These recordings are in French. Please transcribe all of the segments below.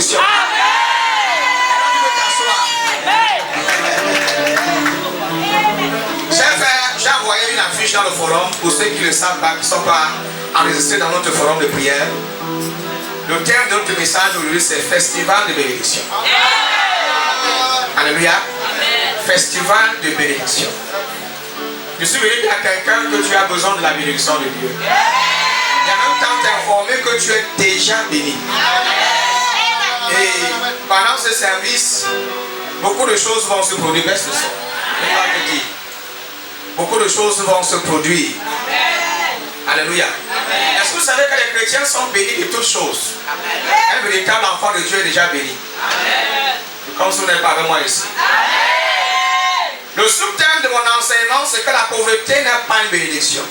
bénédiction. Alors, tu peux t'asseoir. J'ai envoyé une affiche dans le forum pour ceux qui ne le savent pas, qui ne sont pas enregistrés dans notre forum de prière. Le thème de notre message aujourd'hui, c'est Festival de bénédiction. Alléluia. Festival de bénédiction. Je suis venu dire à quelqu'un que tu as besoin de la bénédiction de Dieu. Il y a même temps t'informer que tu es déjà béni. Et pendant ce service, beaucoup de choses vont se produire. Baisse le son. Beaucoup de choses vont se produire. Alléluia. Est-ce que vous savez que les chrétiens sont bénis de toutes choses? Un véritable enfant de Dieu est déjà béni. Comme si vous n'êtes pas avec moi ici. Le sous-thème de mon enseignement, c'est que la pauvreté n'est pas une bénédiction.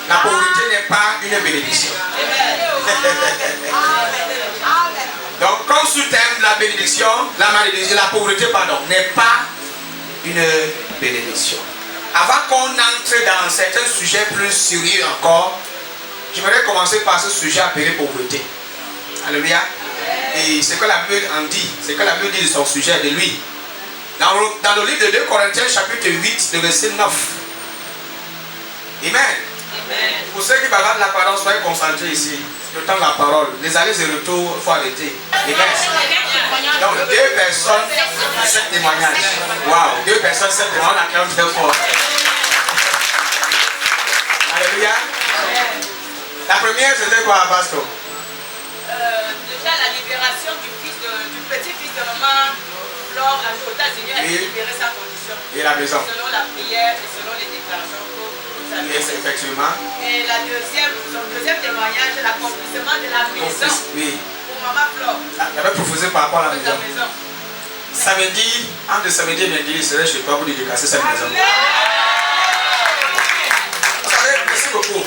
La pauvreté n'est pas une bénédiction. Donc, comme sous-thème de la bénédiction, la pauvreté, n'est pas une bénédiction. Avant qu'on entre dans certains sujets plus sérieux encore, j'aimerais commencer par ce sujet appelé pauvreté. Alléluia. Et c'est que la Bible en dit, c'est que la Bible dit de son sujet, de lui. Dans le livre de 2 Corinthiens, chapitre 8, le verset 9. Amen. Pour ceux qui bavardent la parole, soyez concentrés ici. Le temps de la parole. Les allées et retours, il faut arrêter. Amen. Donc, 2 personnes, 7 témoignages. Waouh, 2 personnes, 7 témoignages, on acclame très fort. Alléluia. La première, c'était quoi, pasteur? Déjà, la libération du petit-fils de maman Flore aux États-Unis a libéré sa condition. Et la maison. Selon la prière et selon les déclarations que vous avez faites. Effectivement. Et son deuxième témoignage, l'accomplissement de la maison. Oui. Pour maman Flore. Il avait proposé par rapport à la maison. Samedi, entre samedi et lundi, il serait chez toi pour lui déclasser cette maison. Vous savez, merci beaucoup.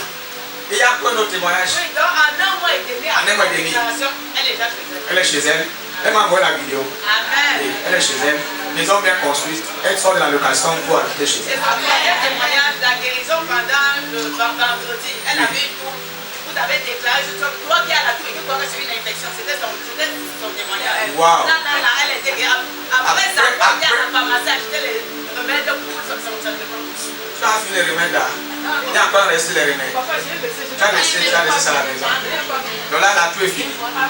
Et il y a encore un autre témoignage. Oui, donc en un mois et demi, elle est déjà chez elle. Elle est chez elle. Elle m'a envoyé la vidéo. Amen. Et elle est chez elle. Maison bien construite. Elle sort de la location pour habiter chez elle. C'est son premier témoignage, la guérison pendant le vendredi. Elle avait une toux. Vous avez déclaré, je crois qu'il y a la toux et qu'il aurait suivi une infection. C'était son témoignage. Wow. Là, elle était guérie. Après ça, quand il y a la pharmacie, acheter les remèdes pour son témoignage. Tu as fini les remèdes là. Il y a encore resté les remèdes. Tu as laissé ça à la maison. Donc là, la toux est finie. La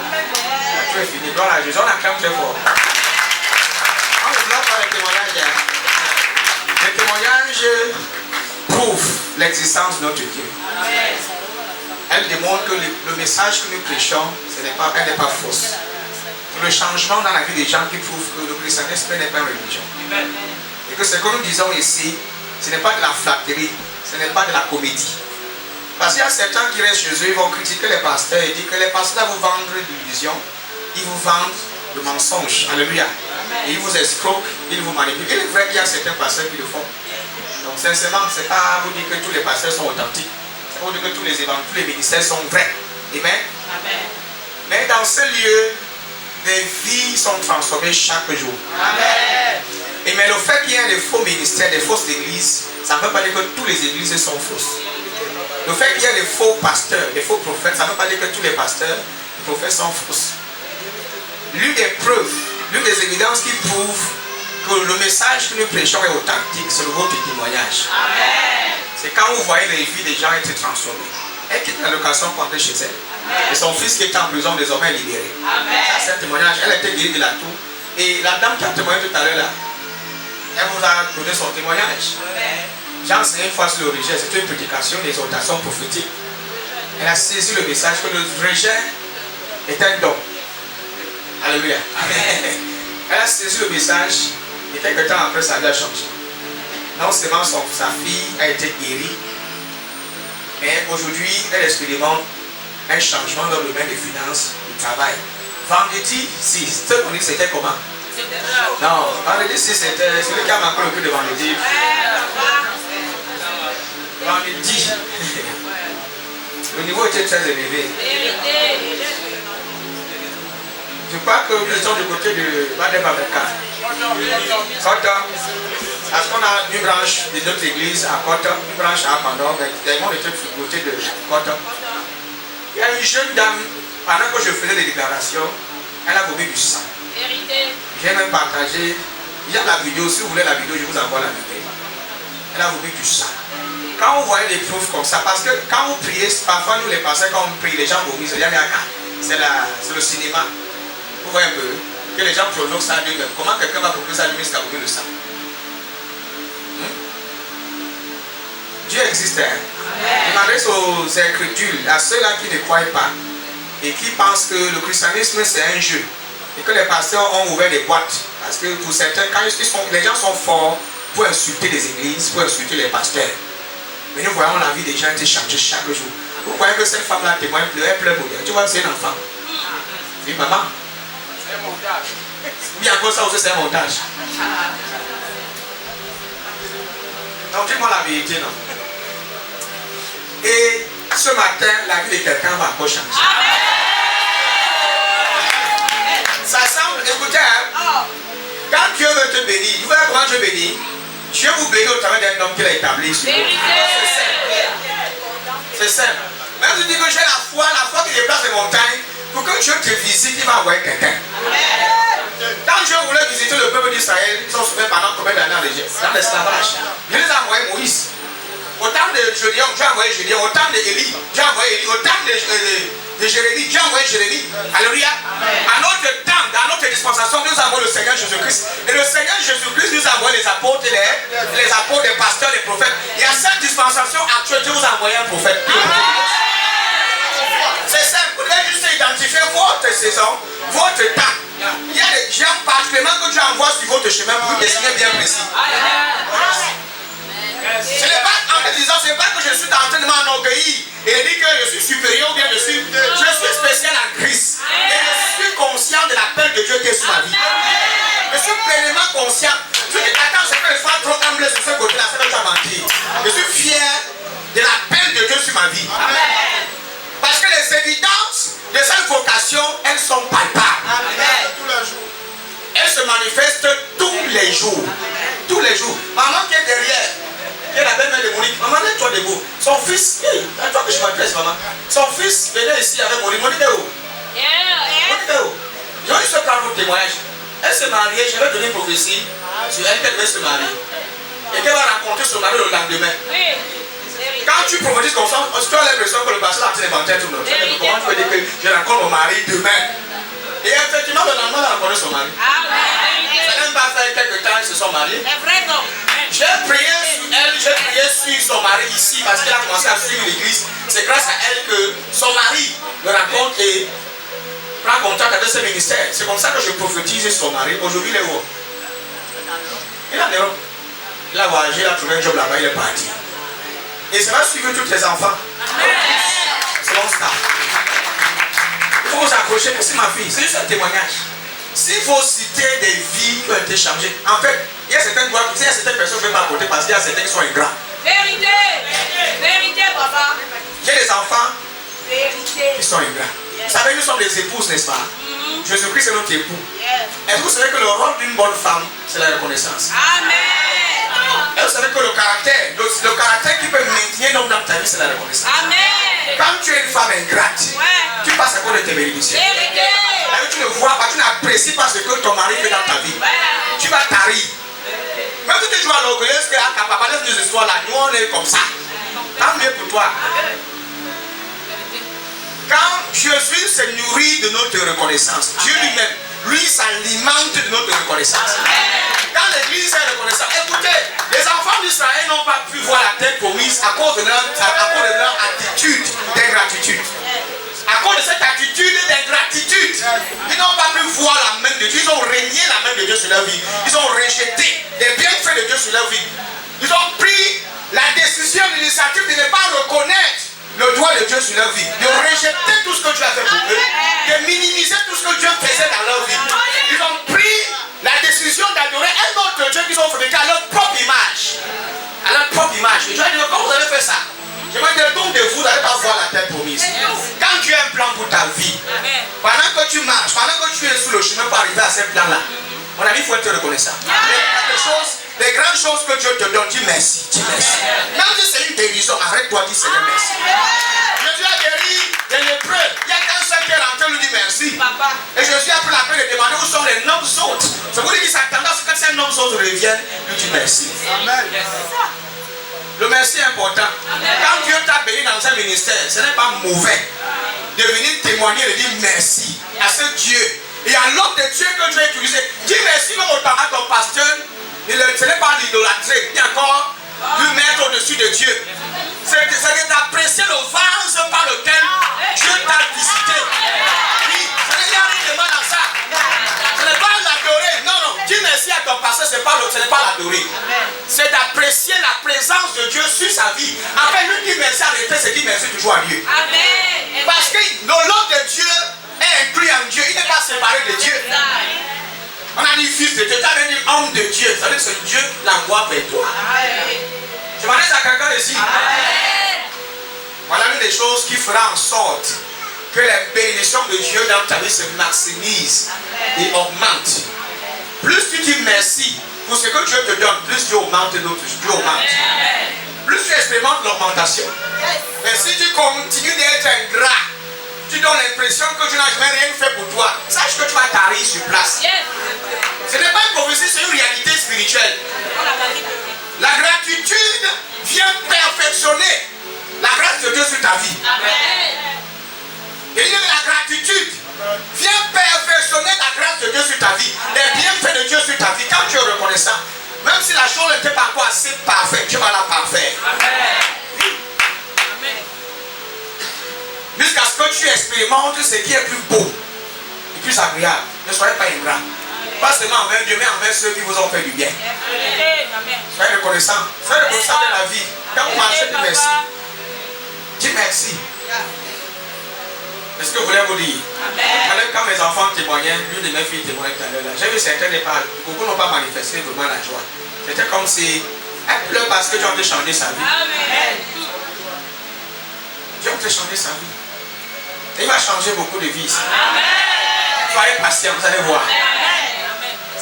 toux est finie. Donc là, je on acclame très fort. On ne voit pas les témoignages. Les témoignages prouvent l'existence de notre Dieu. Elle démontre que le message que nous prêchons, elle n'est pas fausse. Le changement dans la vie des gens qui prouve que le christianisme n'est pas une religion. Et que ce que nous disons ici, ce n'est pas de la flatterie, ce n'est pas de la comédie. Parce qu'il y a certains qui restent chez eux, ils vont critiquer les pasteurs et dire que les pasteurs vous vendent l'illusion, ils vous vendent le mensonge. Alléluia. Et ils vous escroquent, ils vous manipulent. Il est vrai qu'il y a certains pasteurs qui le font. Donc sincèrement, ce n'est pas vous dire que tous les pasteurs sont authentiques. C'est pas vous dire que tous les ministères sont vrais. Amen. Mais dans ce lieu, des vies sont transformées chaque jour. Amen. Mais le fait qu'il y ait des faux ministères, des fausses églises, ça ne veut pas dire que toutes les églises sont fausses. Le fait qu'il y ait des faux pasteurs, des faux prophètes, ça ne veut pas dire que tous les pasteurs, les prophètes sont fausses. L'une des preuves, l'une des évidences qui prouvent que le message que nous prêchons est authentique, c'est votre témoignage. C'est quand vous voyez les vies des gens être transformées. Elle quitte la location pour entrer chez elle. Amen. Et son fils qui était en prison désormais est libéré. Ça c'est un témoignage. Elle était guérie de la toux. Et la dame qui a témoigné tout à l'heure là, elle vous a donné son témoignage. J'ai enseigné une fois sur le rejet. C'était une prédication, une exhortation prophétique. Elle a saisi le message que le rejet est un don. Alléluia. Elle a saisi le message et quelques temps après ça a changé. Non seulement sa fille a été guérie, mais aujourd'hui elle expérimente un changement dans le domaine des finances, du travail. Vendredi 6, ce qu'on dit c'était comment? Non, vendredi 6 c'était celui qui a manqué le coup de vendredi. Vendredi. Le niveau était très élevé. Je crois que nous sommes du côté de Badem-Abeka. Parce qu'on a une branche de notre église à Kota, une branche à Pandor, mais les gens étaient du côté de Kota. Il y a une jeune dame, pendant que je faisais des déclarations, Elle a vomi du sang. Vérité. J'ai même partagé. Il y a la vidéo. Si vous voulez la vidéo, je vous envoie la vidéo. Elle a vomi du sang. Quand vous voyez des preuves comme ça, parce que quand vous priez, parfois nous les pasteurs, quand on prie, les gens vomissent. C'est le cinéma. Vous voyez un peu que les gens provoquent ça lui-même. Comment quelqu'un va provoquer ça lui-même jusqu'à vomir le sang? Dieu existe. Il m'adresse aux incrédules, à ceux-là qui ne croient pas et qui pensent que le christianisme c'est un jeu et que les pasteurs ont ouvert des boîtes. Parce que pour certains, quand les gens sont forts pour insulter les églises, pour insulter les pasteurs. Mais nous voyons la vie des gens être changée chaque jour. Vous voyez que cette femme-là témoigne, elle pleure pour elle. Tu vois, c'est un enfant. C'est une maman. C'est un montage. Bien encore ça aussi, c'est un montage. Donc dis-moi la vérité, non? Et ce matin, la vie de quelqu'un va encore changer. Ça semble, écoutez, hein, quand Dieu veut te bénir, vous voyez comment Dieu bénit? Dieu vous bénit au travers d'un homme qu'il a établi sur vous. C'est simple. Même si tu dis que j'ai la foi qui déplace les montagnes, pour que Dieu te visite, il va envoyer quelqu'un. Quand Dieu voulait visiter le peuple d'Israël, ils ont souffert pendant combien d'années dans l'esclavage. Dieu les a envoyés Moïse. Au temps de Gédéon, Dieu a envoyé Gédéon. Au temps d'Élie, Dieu a envoyé Élie. Au temps de Jérémie, Dieu a envoyé Jérémie. Alléluia. À notre temps, dans notre dispensation, nous avons le Seigneur Jésus-Christ. Et le Seigneur Jésus-Christ nous a envoyé les apôtres, les apôtres, les pasteurs, les prophètes. Et à cette dispensation actuelle, Dieu vous a envoyé un prophète. C'est simple. Vous devez juste identifier votre saison, votre temps. Il y a des gens particulièrement que Dieu envoie sur votre chemin pour vous dessiner bien précis. Ce n'est pas en me disant, ce n'est pas que je suis en train de m'enorgueillir et dire que je suis supérieur ou bien je suis spécial en Christ. Et je suis conscient de l'appel de Dieu qui est sur ma vie. Je suis pleinement conscient. Je dis, attends, c'est que je sois trop humble sur ce côté-là, c'est que tu as menti. Je suis fier de l'appel de Dieu sur ma vie. Parce que les évidences de cette vocation, elles sont palpables. Elles se manifestent tous les jours. Tous les jours. Maman qui est derrière, qui est la belle-mère de Monique, maman, lève-toi debout. Son fils, à toi que je m'adresse, maman. Son fils venait ici avec Monique. Monique est où? Monique est où? J'ai eu ce plan de témoignage. Elle s'est mariée, je vais donner une prophétie sur elle qu'elle devait se marier. Et qu'elle va rencontrer son mari le lendemain. Quand tu prophétises comme ça, tu as l'impression que le pasteur a inventé tout le monde. Comment tu peux dire que je rencontre mon mari demain? Et effectivement, le lendemain, elle a rencontré son mari. Ça n'a même pas fait quelques temps, ils se sont mariés. J'ai prié sur elle, j'ai prié sur son mari ici parce qu'elle a commencé à suivre l'église. C'est grâce à elle que son mari me rencontre et prend contact avec ce ministère. C'est comme ça que je prophétise son mari. Aujourd'hui, il est où? Il est en Europe. Il a voyagé, il a trouvé un job là-bas, il est parti. Et ça va suivre tous tes enfants. C'est mon staff. Il faut vous accrocher, c'est ma fille. C'est juste un témoignage. S'il faut citer des vies qui ont été changées, en fait, il y a certaines personnes qui ne veulent pas côté parce qu'il y a certains qui sont ingrats. Vérité. Vérité, papa. J'ai des enfants Vérité. qui sont ingrats. Vous savez, nous sommes des épouses, n'est-ce pas? Jésus-Christ est notre époux. Est-ce que vous savez que le rôle d'une bonne femme, c'est la reconnaissance? Amen. Et vous savez que le caractère qui peut maintenir l'homme dans ta vie, c'est la reconnaissance. Amen. Quand tu es une femme ingrate, tu passes à côté de tes bénédictions. Vérité. Tu ne vois pas, tu n'apprécies pas ce que ton mari fait dans ta vie. Tu vas tarir. Même si tu joues à l'orgueilleuse, que à papa laisse des histoires là, nous on est comme ça. Tant mieux pour toi. Quand Jésus se nourrit de notre reconnaissance, Dieu lui-même, lui s'alimente de notre reconnaissance. Quand l'église est reconnaissante, écoutez, les enfants d'Israël n'ont pas pu voir la terre promise à cause de leur attitude d'ingratitude. À cause de cette attitude d'ingratitude, ils n'ont pas pu voir la main de Dieu. Ils ont régné la main de Dieu sur leur vie. Ils ont rejeté les bienfaits de Dieu sur leur vie. Ils ont pris la décision, l'initiative de ne pas reconnaître le doigt de Dieu sur leur vie, de rejeter tout ce que Dieu a fait pour eux, de minimiser tout ce que Dieu faisait dans leur vie. Ils ont pris la décision d'adorer un autre Dieu qu'ils ont fabriqué à leur propre image. À leur propre image. Et Dieu a dit, comment vous avez fait ça? Je me détourne de vous, vous n'allez pas voir la terre promise. Quand Dieu a un plan pour ta vie, pendant que tu marches, pendant que tu es sur le chemin pour arriver à ce plan-là, mon ami, il faut être reconnaissant. Les grandes choses que Dieu te donne, dis merci. Dis merci. Même si c'est une guérison, arrête-toi, dis Seigneur merci. Jésus a guéri des lépreux. Il y a qu'un seul qui est rentré, lui dit merci. Et Jésus a pris la peine de demander où sont les 9 autres. C'est pour dire qu'il s'attendait à ce que ces 9 autres reviennent. Lui dit merci. Amen. Le merci est important. Quand Dieu t'a béni dans un ministère, ce n'est pas mauvais de venir témoigner et de dire merci à ce Dieu. Et à l'homme de Dieu que Dieu a utilisé. Dis merci même à ton pasteur. Ce n'est pas l'idolâtrer, ni encore lui mettre au-dessus de Dieu. C'est d'apprécier le vase par lequel Dieu t'a visité. Oui, ce n'est rien de mal dans ça. Ce n'est pas l'adorer. Non, non. Dis merci à ton pasteur, ce n'est pas l'adorer. C'est d'apprécier la présence de Dieu sur sa vie. Après, lui dit merci à l'été, c'est dire merci toujours à Dieu. Amen. Parce que l'homme de Dieu est inclus en Dieu. Il n'est pas séparé de Dieu. On a dit fils de Dieu, tu as dit homme de Dieu. Ça veut dire que c'est Dieu l'envoie vers toi. Je m'adresse à quelqu'un ici. Voilà l'une des choses qui fera en sorte que les bénédictions de Dieu dans ta vie se maximisent et augmentent. Plus tu dis merci pour ce que Dieu te donne, plus Dieu augmente d'autres. Dieu augmente. Plus tu expérimentes l'augmentation. Mais si tu continues d'être ingrat, tu donnes l'impression que tu n'as jamais rien fait pour toi. Sache que tu vas t'arrêter sur place. Ce n'est pas une prophétie, c'est une réalité spirituelle. La gratitude vient perfectionner la grâce de Dieu sur ta vie. Et la gratitude vient perfectionner la grâce de Dieu sur ta vie. Les bienfaits de Dieu sur ta vie. Quand tu es reconnaissant, même si la chose n'était pas encore assez parfaite, Dieu va la parfaire. Jusqu'à ce que tu expérimentes ce qui est plus beau et plus agréable. Ne soyez pas ingrat. Pas seulement envers Dieu, mais envers ceux qui vous ont fait du bien. Soyez reconnaissant. Soyez reconnaissant de la vie. Quand vous marchez, dites merci. Dis merci. C'est ce que je voulais vous dire. Quand mes enfants témoignaient, l'une de mes filles témoignait tout à l'heure. J'ai vu certaines, beaucoup n'ont pas manifesté vraiment la joie. C'était comme si elle pleure parce que Dieu a changé sa vie. Dieu a changé sa vie. Et il va changer beaucoup de vies. Soyez patients, vous allez voir.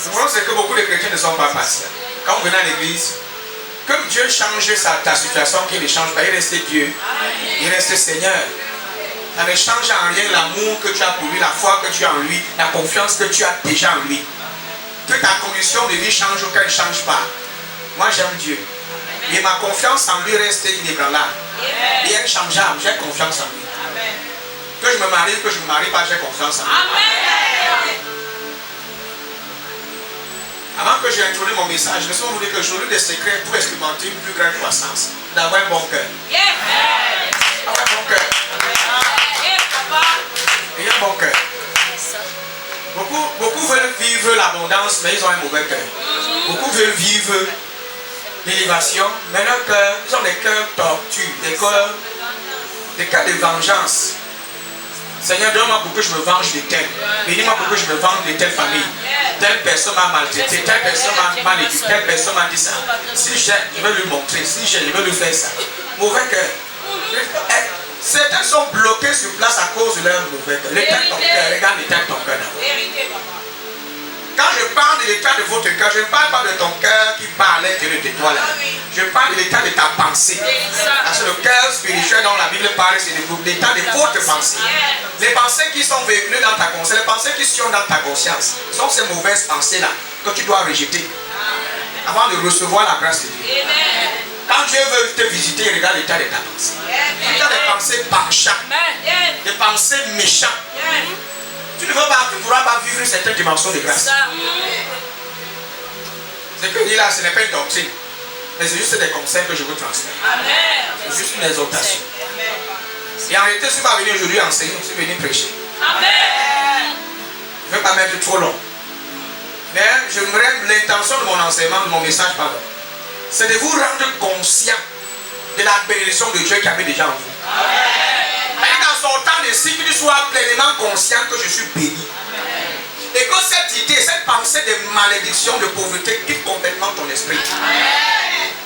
Le problème, c'est que beaucoup de chrétiens ne sont pas patients. Quand vous venez à l'église, comme Dieu change ta situation, qu'il ne change pas, il reste Dieu. Il reste Seigneur. Ça ne change en rien l'amour que tu as pour lui, la foi que tu as en lui, la confiance que tu as déjà en lui. Que ta condition de vie change ou qu'elle ne change pas. Moi, j'aime Dieu. Et ma confiance en lui reste inébranlable. Et inchangeable. J'ai confiance en lui. Que je me marie, que je ne me marie pas, j'ai confiance en lui. Avant que j'introduise mon message, je me suis dit que j'aurai des secrets pour expérimenter une plus grande croissance. D'avoir un bon cœur. Avoir un bon cœur. Et un bon cœur. Beaucoup veulent vivre l'abondance, mais ils ont un mauvais cœur. Beaucoup veulent vivre l'élévation, mais leur cœur, ils ont des cœurs tortus, des cœurs de vengeance. Seigneur, donne-moi pour que je me venge de tel. Bénis-moi pour que je me venge de telle famille. Telle personne m'a maltraité, telle personne m'a mal éduqué, telle personne m'a dit ça. Si j'ai, je vais lui montrer. Si j'ai, je vais lui faire ça. Mauvais cœur. Certains sont bloqués sur place à cause de leur mauvais cœur. L'état de ton cœur, regarde l'état de ton cœur. Quand je parle de l'état de votre cœur, je ne parle pas de ton cœur qui parle à l'intérieur de toi là. Je parle de l'état de ta pensée. Parce que le cœur spirituel dont la Bible parle, c'est l'état de votre pensée. Les pensées qui sont véhiculées dans ta conscience, les pensées qui sont dans ta conscience, sont ces mauvaises pensées-là que tu dois rejeter avant de recevoir la grâce de Dieu. Quand Dieu veut te visiter, il regarde l'état de ta pensée. Tu as des pensées penchantes, des pensées méchantes. Tu ne pourras pas vivre certaines dimensions de grâce. Ce que je dis là, ce n'est pas une doctrine, mais c'est juste des conseils que je vous transmets. C'est juste une exhortation. Et en réalité, je ne suis pas venu aujourd'hui enseigner, je suis venu prêcher. Je ne vais pas mettre trop long. Mais l'intention de mon enseignement, de mon message, pardon, c'est de vous rendre conscient de la bénédiction de Dieu qui habite déjà en vous. Et en sortant de ci, que tu sois pleinement conscient que je suis béni. Et que cette idée, cette pensée de malédiction, de pauvreté quitte complètement ton esprit.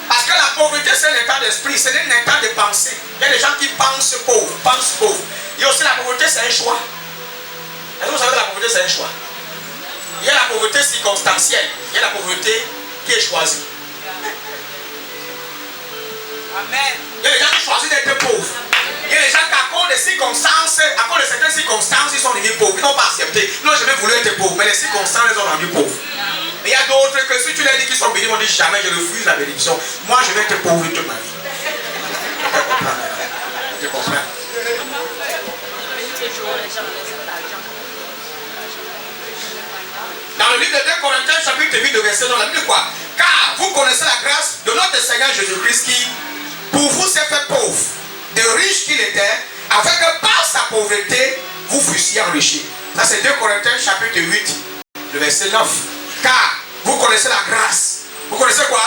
Parce que la pauvreté, c'est un état d'esprit, c'est un état de pensée. Il y a des gens qui pensent pauvres. Il y a aussi la pauvreté, c'est un choix. Est-ce que vous savez que la pauvreté, c'est un choix? Il y a la pauvreté circonstancielle, il y a la pauvreté qui est choisie. Il y a des gens qui choisissent d'être pauvres. Il y a des gens qui, à cause de circonstances, à cause de certaines circonstances, ils sont devenus pauvres. Ils n'ont pas accepté. n'ont jamais voulu être pauvres, mais les circonstances les ont rendus pauvres. Mais il y a d'autres que si tu leur dis qu'ils sont bénis, ils vont dire jamais je refuse la bénédiction. Moi je vais être pauvre toute ma vie. Tu comprends? Dans le livre de 2 Corinthiens, chapitre 8, verset 9, la Bible dit quoi? Car vous connaissez la grâce de notre Seigneur Jésus-Christ qui, pour vous, s'est fait pauvre, de riche qu'il était, afin que par sa pauvreté, vous fussiez enrichis. Ça, c'est 2 Corinthiens, chapitre 8, le verset 9. Car vous connaissez la grâce. Vous connaissez quoi?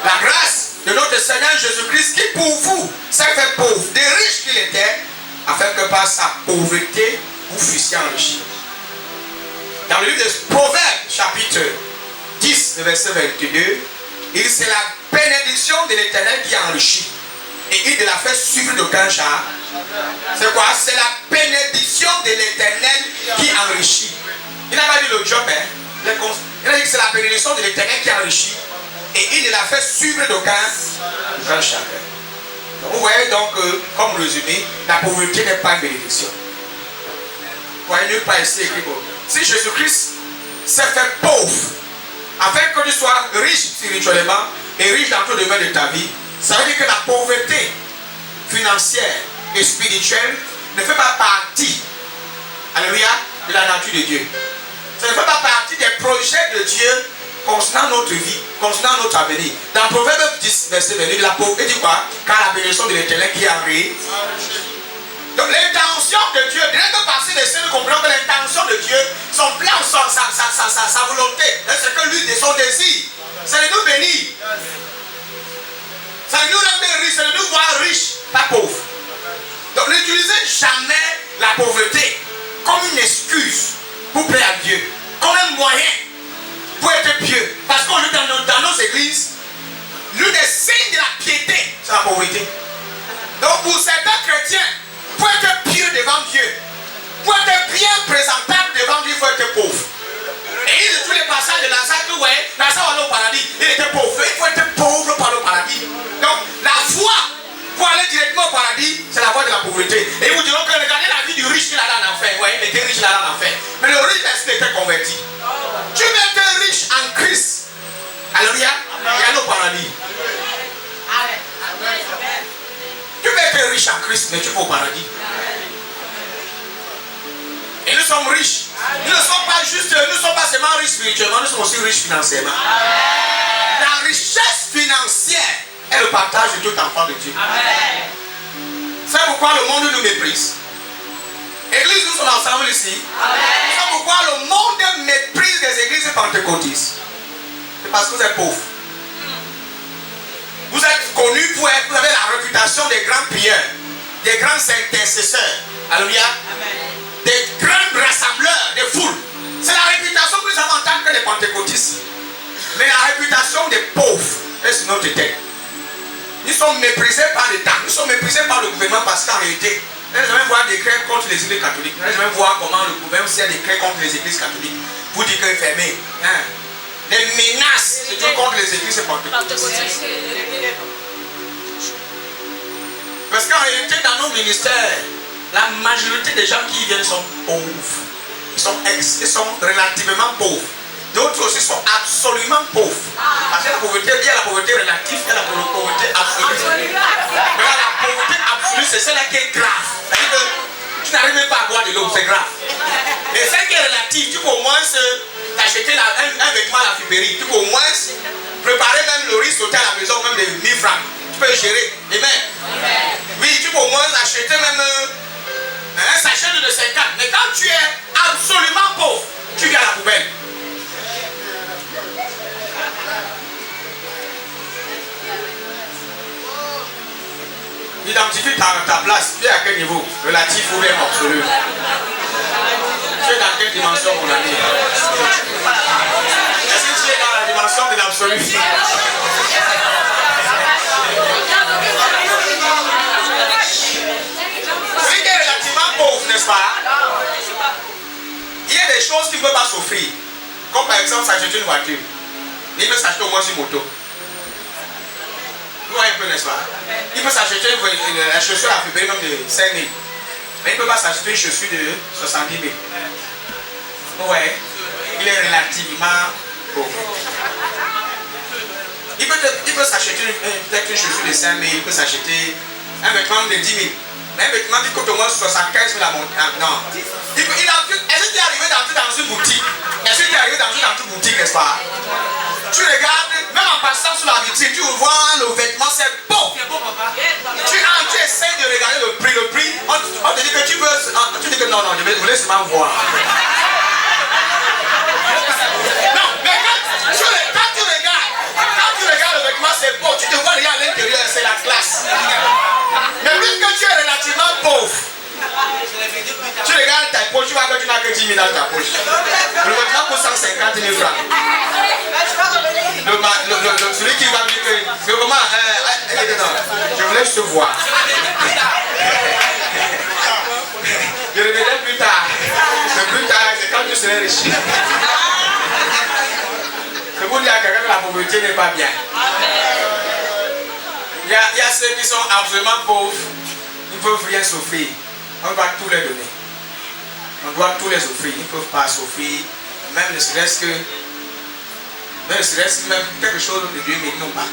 La grâce de notre Seigneur Jésus-Christ qui, pour vous, s'est fait pauvre, de riche qu'il était, afin que par sa pauvreté, vous fussiez enrichis. Dans le livre de Proverbes, chapitre 10, verset 22, il dit c'est la bénédiction de l'Éternel qui enrichit. Et il ne la fait suivre d'aucun char. C'est quoi? C'est la bénédiction de l'Éternel qui enrichit. Il n'a pas dit le job, hein? Il a dit que c'est la bénédiction de l'Éternel qui enrichit. Et il ne la fait suivre d'aucun char. Vous voyez donc, comme résumé, la pauvreté n'est pas une bénédiction. Vous voyez nulle part ici écrit. Si Jésus-Christ s'est fait pauvre, afin que tu sois riche spirituellement et riche dans tout domaine de ta vie, ça veut dire que la pauvreté financière et spirituelle ne fait pas partie, alléluia, de la nature de Dieu. Ça ne fait pas partie des projets de Dieu concernant notre vie, concernant notre avenir. Dans Proverbe 10, verset 22, la pauvreté dit quoi? Car la bénédiction de l'Éternel qui arrive. Donc l'intention de Dieu, rien que parce que les cieux comprennent que l'intention de Dieu, son plan, sa volonté, c'est que lui, de son désir, c'est de nous bénir. C'est de nous rendre riches, c'est de nous voir riches, pas pauvres. Donc n'utilisez jamais la pauvreté comme une excuse pour plaire à Dieu, comme un moyen pour être pieux. Parce qu'aujourd'hui dans nos églises, l'une des signes de la piété, c'est la pauvreté. Donc pour certains chrétiens, pour être pieux devant Dieu, pour être bien présentable devant Dieu, il faut être pauvre. Et il dit tous les passages de Lazare que ouais, Lazare allait au paradis, il était pauvre. Il faut être pauvre pour aller au paradis. Donc la voie pour aller directement au paradis, c'est la voie de la pauvreté. Et ils vous diront que regardez la vie du riche qu'il a dans l'enfer. Ouais, il était riche là dans l'enfer. Mais le riche, est-ce qu'il était converti? Tu veux être riche en Christ. Alléluia. Et aller au paradis. Tu veux être riche en Christ, mais tu vas au paradis. Et nous sommes riches. Nous ne sommes pas juste, nous ne sommes pas seulement riches spirituellement, nous sommes aussi riches financièrement. La richesse financière est le partage de tout enfant de Dieu. C'est pourquoi le monde nous méprise. Église, nous sommes ensemble ici. C'est pourquoi le monde méprise les églises pentecôtistes. C'est parce que vous êtes pauvres. Vous êtes connus pour être, vous avez la réputation des grands prieurs, des grands intercesseurs. Alléluia. Des grands rassembleurs, des foules. C'est la réputation que nous avons en tant que les pentecôtistes. Mais la réputation des pauvres est sur notre tête. Nous sommes méprisés par l'État, nous sommes méprisés par le gouvernement parce qu'en réalité, nous allons voir des décrets contre les églises catholiques. Nous allons voir comment le gouvernement s'il y a des décrets contre les églises catholiques. Vous dites qu'il est fermé. Les menaces de Dieu contre les églises pentecôtistes. Parce qu'en réalité, dans nos ministères, la majorité des gens qui y viennent sont pauvres. Ils sont relativement pauvres. D'autres aussi sont absolument pauvres. Parce que la pauvreté, il y a la pauvreté relative, il y a la pauvreté absolue. Mais la pauvreté absolue, c'est celle-là qui est grave. C'est-à-dire que tu n'arrives même pas à boire de l'eau, c'est grave. Mais celle qui est relative, tu peux au moins t'acheter un vêtement à la friperie. Tu peux au moins préparer même le riz sauté à la maison, même de 1000 francs. Tu peux le gérer. Amen. Oui, tu peux au moins acheter même un sachet de 50. Mais quand tu es absolument pauvre, tu viens à la poubelle. Identifie ta place. Tu es à quel niveau? Relatif ou même absolu? Tu es dans quelle dimension, mon ami? Est-ce que tu es dans la dimension de l'absolu? Si tu es relativement pauvre, n'est-ce pas? Il y a des choses qu'il ne peut pas s'offrir. Comme par exemple s'acheter une voiture. Il peut s'acheter au moins une moto. Vous voyez un peu, n'est-ce pas? Il peut s'acheter une chaussure à friperie même de 5 000. Mais il ne peut pas s'acheter une chaussure de 70 000. Ouais, il est relativement pauvre. Il peut s'acheter peut-être une chaussure de 5 000, il peut s'acheter un vêtement de 10 000. Mais un vêtement qui coûte au moins 75 000 à mon... Non. Est-ce que tu es arrivé dans une boutique? Est-ce que tu es arrivé dans une boutique, n'est-ce pas? Tu regardes, même en passant sur la vitrine, tu vois le vêtement, c'est beau. Tu essaies de regarder le prix. On te dit que tu veux... Tu dis que non, je vais seulement voir. Non, mais quand tu regardes le vêtement, c'est beau. Tu te vois rien à l'intérieur, c'est la classe. Mais puisque tu es relativement pauvre, tu regardes ta poche, tu vois que tu n'as que 10 000 dans ta poche. Le vêtement coûte 150 000 francs. Celui qui va me dire que vraiment, elle est dedans. Je voulais juste voir. Je reviendrai plus tard. Mais plus tard, c'est quand tu serai riche. Je vous dis à quelqu'un que la pauvreté n'est pas bien. Il y a ceux qui sont absolument pauvres, ils ne peuvent rien s'offrir. On doit tout les donner. On doit tout les offrir. Ils ne peuvent pas s'offrir, même ne serait-ce que même quelque chose de 2 000, non pas.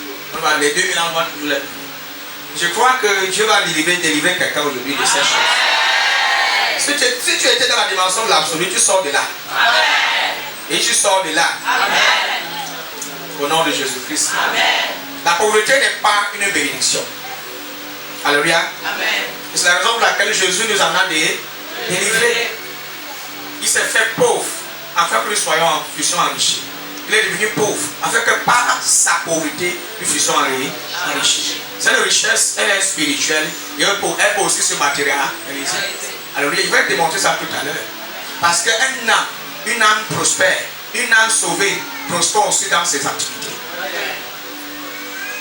Les 2 000, on doit tout les donner. Je crois que Dieu va délivrer quelqu'un aujourd'hui de ces choses. Si tu étais dans la dimension de l'absolu, tu sors de là. Et tu sors de là. Au nom de Jésus-Christ. La pauvreté n'est pas une bénédiction. Alléluia. C'est la raison pour laquelle Jésus nous en a délivrés. Il s'est fait pauvre afin que nous fussions enrichis. Il est devenu pauvre afin que par sa pauvreté nous fussions enrichis. Cette richesse, elle est spirituelle et elle peut aussi se matérialiser. Alléluia. Je vais démontrer ça tout à l'heure. Parce une âme prospère, une âme sauvée prospère aussi dans ses activités.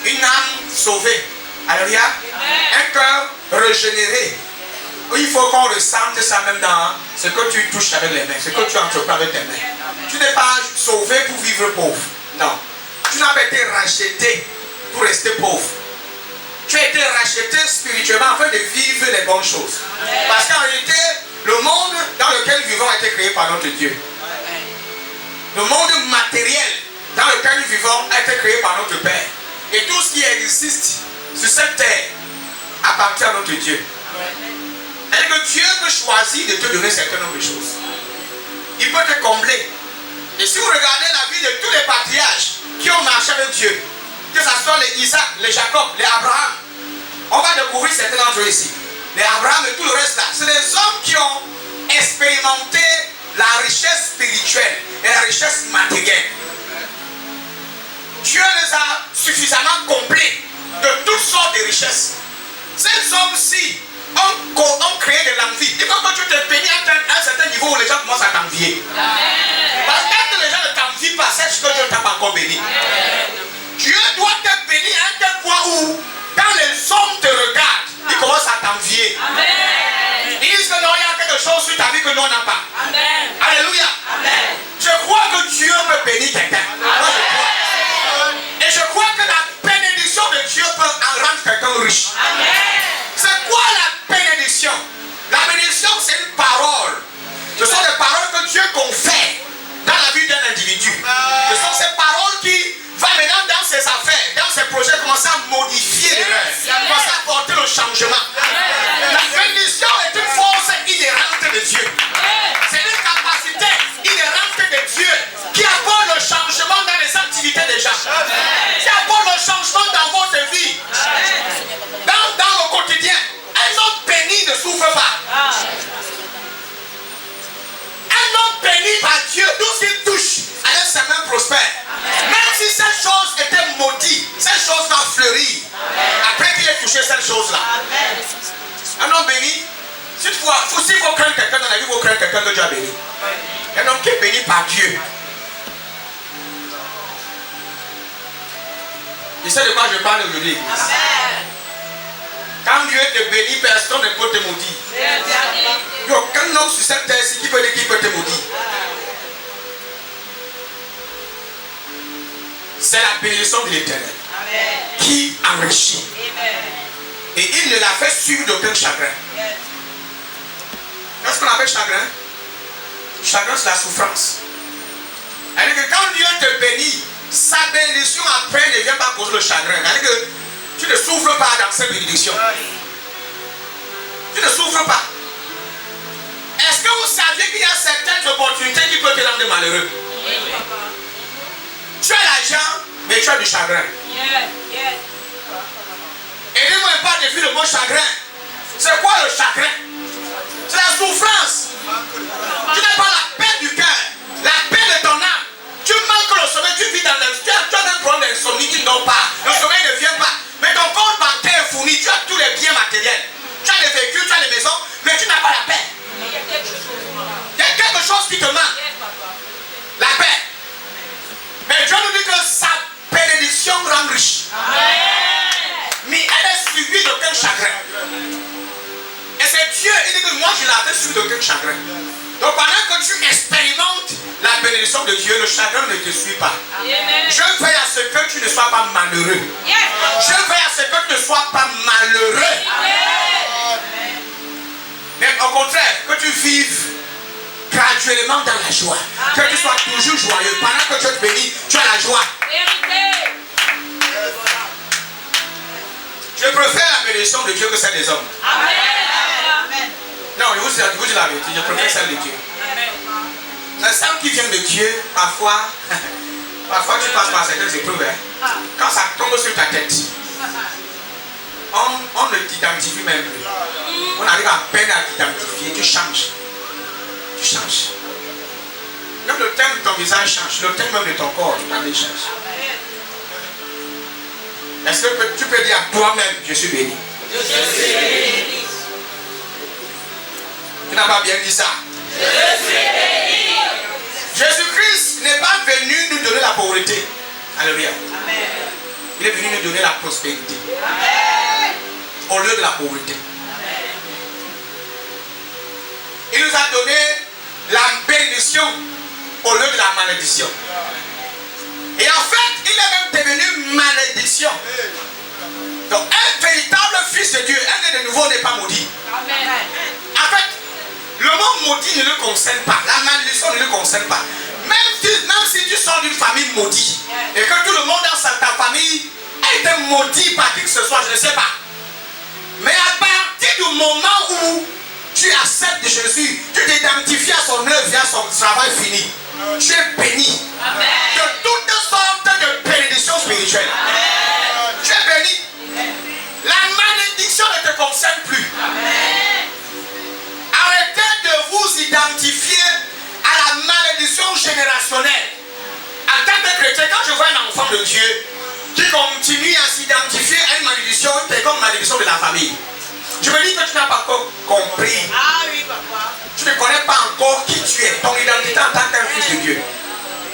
Une âme sauvée, alléluia, un cœur régénéré. Il faut qu'on ressente ça même dans ce que tu touches avec les mains, ce que tu entreprends avec tes mains. Tu n'es pas sauvé pour vivre pauvre. Non. Tu n'as pas été racheté pour rester pauvre. Tu as été racheté spirituellement afin de vivre les bonnes choses. Parce qu'en réalité, le monde dans lequel nous vivons a été créé par notre Dieu. Le monde matériel dans lequel nous vivons a été créé par notre Père. Et tout ce qui existe sur cette terre appartient à notre Dieu. Et que Dieu peut choisir de te donner un certain nombre de choses. Il peut te combler. Et si vous regardez la vie de tous les patriarches qui ont marché avec Dieu, que ce soit les Isaac, les Jacob, les Abraham, on va découvrir certains d'entre eux ici. Les Abraham et tout le reste là, c'est des hommes qui ont expérimenté la richesse spirituelle et la richesse matérielle. Dieu les a suffisamment comblés de toutes sortes de richesses. Ces hommes-ci ont créé de l'envie. Il faut que tu te bénis à un certain niveau où les gens commencent à t'envier. Parce que quand les gens ne t'envient pas, sache que Dieu ne t'a pas encore béni. Dieu doit te bénir à un tel point où, quand les hommes te regardent, ils commencent à t'envier. Ils disent que non, il y a quelque chose sur ta vie que nous on n'a pas. Alléluia. Je crois que Dieu peut bénir quelqu'un. Et je crois que la bénédiction de Dieu peut en rendre quelqu'un riche. C'est quoi la bénédiction? La bénédiction, c'est une parole. Ce sont des paroles que Dieu confère dans la vie d'un individu. Ce sont ces paroles qui vont maintenant dans ses affaires, dans ses projets, commencer à modifier les rêves, commencer à apporter le changement. La bénédiction est une force inhérente de Dieu. C'est une capacité inhérente de Dieu qui apporte le changement dans les activités des gens. Qui apporte le changement dans votre vie. Dans le quotidien. Un homme béni ne souffre pas. Un homme béni par Dieu, tout ce qu'il touche, alors sa main prospère. Même si cette chose était maudite, cette chose va fleurir. Après qu'il ait touché cette chose-là. Un homme béni, s'il faut craindre quelqu'un dans la vie, il faut craindre quelqu'un que Dieu a béni. Un homme qui est béni par Dieu. Tu sais de quoi je parle aujourd'hui? Quand Dieu te bénit, personne ne peut te maudire. Il n'y a aucun homme sur cette terre qui peut dire qu'il peut te maudire. C'est la bénédiction de l'Éternel qui enrichit. Et il ne l'a fait suivre d'aucun chagrin. Qu'est-ce qu'on appelle chagrin? chagrin, c'est la souffrance. C'est-à-dire que quand Dieu te bénit, sa bénédiction après ne vient pas à cause du chagrin. C'est-à-dire que tu ne souffres pas dans cette bénédiction. Tu ne souffres pas. Est-ce que vous saviez qu'il y a certaines opportunités qui peuvent te rendre malheureux? Tu as l'argent, mais tu as du chagrin. Aidez-moi un pas depuis le mot chagrin. C'est quoi le chagrin? C'est la souffrance. Tu n'as pas la paix du cœur, la paix de ton âme. Tu manques le sommeil, tu vis dans le... Tu as un problème d'insomnie, tu ne dors pas. Le sommeil ne vient pas. Mais ton compte bancaire est fourni, tu as tous les biens matériels. Tu as les véhicules, tu as les maisons, mais tu n'as pas la paix. Il y a quelque chose qui te manque. La paix. Mais Dieu nous dit que sa bénédiction rend riche. Mais elle est suivie d'aucun chagrin. Et c'est Dieu, il dit que moi je l'ai suivi d'aucun chagrin. Donc pendant que tu expérimentes la bénédiction de Dieu, le chagrin ne te suit pas. Je veille à ce que tu ne sois pas malheureux. Je veille à ce que tu ne sois pas malheureux. Mais au contraire, que tu vives graduellement dans la joie. Que tu sois toujours joyeux. Pendant que Dieu te bénit, tu as la joie. Je préfère la bénédiction de Dieu que celle des hommes. Non, je vous dis la vérité, je préfère celle de Dieu. La somme qui vient de Dieu, parfois tu passes par certaines épreuves. Quand ça tombe sur ta tête, on ne t'identifie même plus. On arrive à peine à t'identifier, tu changes. Tu changes. Même le thème de ton visage change, le thème même de ton corps, tu change. Est-ce que tu peux dire à toi-même, je suis béni? Je suis béni. Tu n'as pas bien dit ça. Je suis béni. Jésus-Christ n'est pas venu nous donner la pauvreté. Alléluia. Il est venu nous donner la prospérité. Amen. Au lieu de la pauvreté. Amen. Il nous a donné la bénédiction au lieu de la malédiction. Et en fait, il est même devenu malédiction. Donc un véritable fils de Dieu, un né de nouveau n'est pas maudit. Amen. En fait, le mot maudit ne le concerne pas. La malédiction ne le concerne pas. Même si tu sors d'une famille maudite et que tout le monde dans ta famille a été maudit par qui que ce soit, je ne sais pas. Mais à partir du moment où tu acceptes Jésus, tu t'identifies à son œuvre et à son travail fini, tu es béni. Amen. De toutes sortes de bénédictions spirituelles. Amen. Tu es béni. Amen. La malédiction ne te concerne plus. Amen. Arrêtez de vous identifier à la malédiction générationnelle. En tant que chrétien, quand je vois un enfant de Dieu qui continue à s'identifier à une malédiction, c'est comme malédiction de la famille. Je me dis que tu n'as pas encore compris. Ah oui, papa. Tu ne connais pas encore qui tu es, ton identité en tant qu'un fils de Dieu.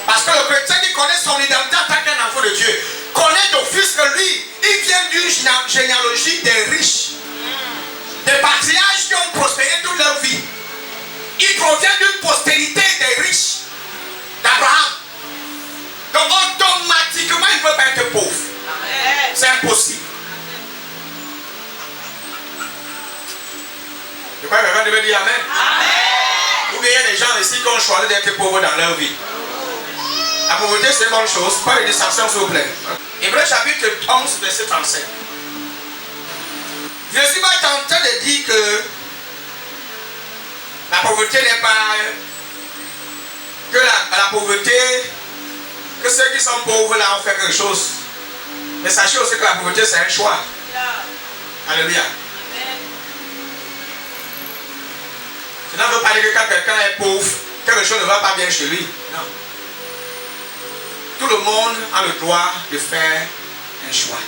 Parce que le chrétien qui connaît son identité en tant qu'un enfant de Dieu, connaît d'office que lui, il vient d'une généalogie des riches. Des patriarches qui ont prospéré toute leur vie. Il provient d'une postérité des riches d'Abraham. Donc automatiquement, il ne peut pas être pauvre. C'est impossible. Je crois que quelqu'un devait dire Amen. Amen. Ou bien il y a des gens ici qui ont choisi d'être pauvres dans leur vie. La pauvreté, c'est une bonne chose. Pas de dissension, s'il vous plaît. Hébreux chapitre 11, verset 35. Je suis pas tenté de dire que la pauvreté n'est pas que la pauvreté, que ceux qui sont pauvres là ont fait quelque chose. Mais sachez aussi que la pauvreté c'est un choix. Alléluia. Cela ne veut pas dire que quand quelqu'un est pauvre, quelque chose ne va pas bien chez lui. Non. Tout le monde a le droit de faire un choix.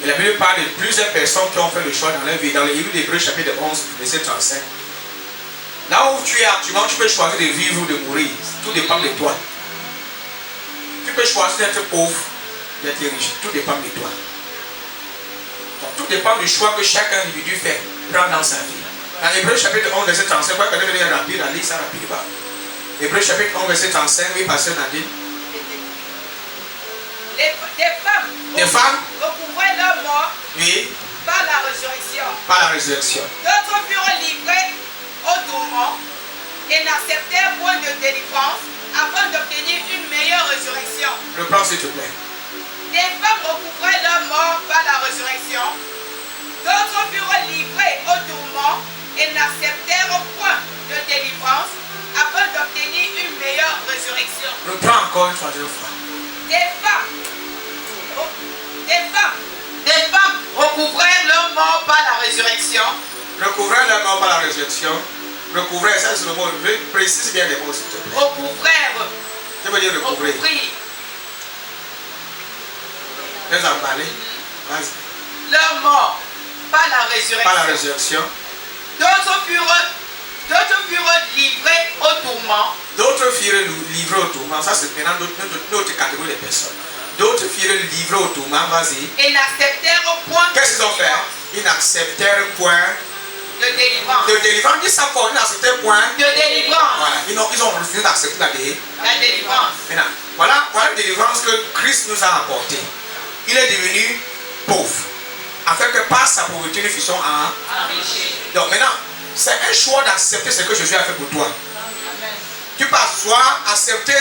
Et la Bible parle de plusieurs personnes qui ont fait le choix dans leur vie. Dans le livre d'Hébreux chapitre 11, verset 35. Là où tu es actuellement, tu peux choisir de vivre ou de mourir. Tout dépend de toi. Tu peux choisir d'être pauvre, d'être riche. Tout dépend de toi. Donc tout dépend du choix que chaque individu fait, prend dans sa vie. Dans Hébreux chapitre 11, verset 35, quoi que je vais rapide, la liste ça rapide pas. Hébreux chapitre 11, verset 35, oui, pasteur Nadine. Des femmes recouvraient leur mort oui. Par la résurrection. Par la résurrection. D'autres furent livrés au tourment et n'acceptèrent point de délivrance afin d'obtenir une meilleure résurrection. Reprends s'il te plaît. Des femmes recouvraient leur mort par la résurrection. D'autres furent livrés au tourment et n'acceptèrent point de délivrance afin d'obtenir une meilleure résurrection. Reprends encore une troisième fois. Des femmes recouvrèrent leur mort par la résurrection. Recouvrir leur mort par la résurrection. Recouvrir, ça c'est le mot. Précise bien les mots s'il te plaît. Recouvrèrent. Je veux dire recouvrir. Les emballer. Vas-y. Leur mort par la résurrection. Par la résurrection. D'autres furent livrés au tourment. D'autres furent livrés au tourment. Ça c'est maintenant d'autres catégories de personnes. D'autres furent livrés au tourment. Vas-y. Et n'acceptèrent point. Qu'est-ce qu'ils ont fait? Ils n'acceptèrent point de délivrance. De délivrance. Ils savent pas, ils n'acceptèrent point de délivrance. Voilà. Ils ont refusé d'accepter la délivrance. Maintenant, voilà la délivrance que Christ nous a apportée. Il est devenu pauvre, afin que par sa pauvreté nous fussions enrichis. Donc maintenant, c'est un choix d'accepter ce que Jésus a fait pour toi. Amen. Tu peux soit accepter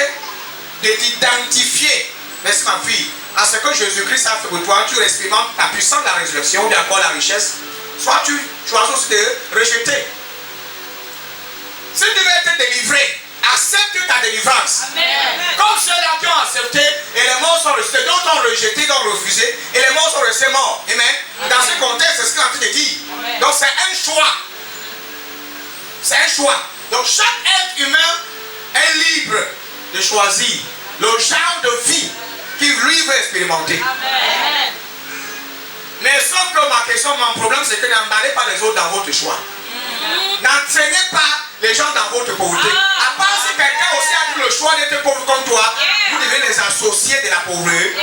de t'identifier, merci ma fille, à ce que Jésus-Christ a fait pour toi. Tu expérimentes la puissance de la résurrection ou encore la richesse. Soit tu choisis aussi de rejeter. Si tu veux être délivré, accepte ta délivrance. Amen. Comme ceux-là qui ont accepté et les morts sont restés, d'autres ont rejeté, d'autres ont refusé et les morts sont restés morts. Amen. Dans ce contexte, c'est ce qu'il est en train de dire. Amen. Donc c'est un choix. C'est un choix. Donc chaque être humain est libre de choisir le genre de vie qu'il lui veut expérimenter. Amen. Mais sauf que ma question, mon problème, c'est que n'emballez pas les autres dans votre choix. N'entraînez pas les gens dans votre pauvreté. À part si quelqu'un aussi a pris le choix d'être pauvre comme toi, vous devez les associer de la pauvreté.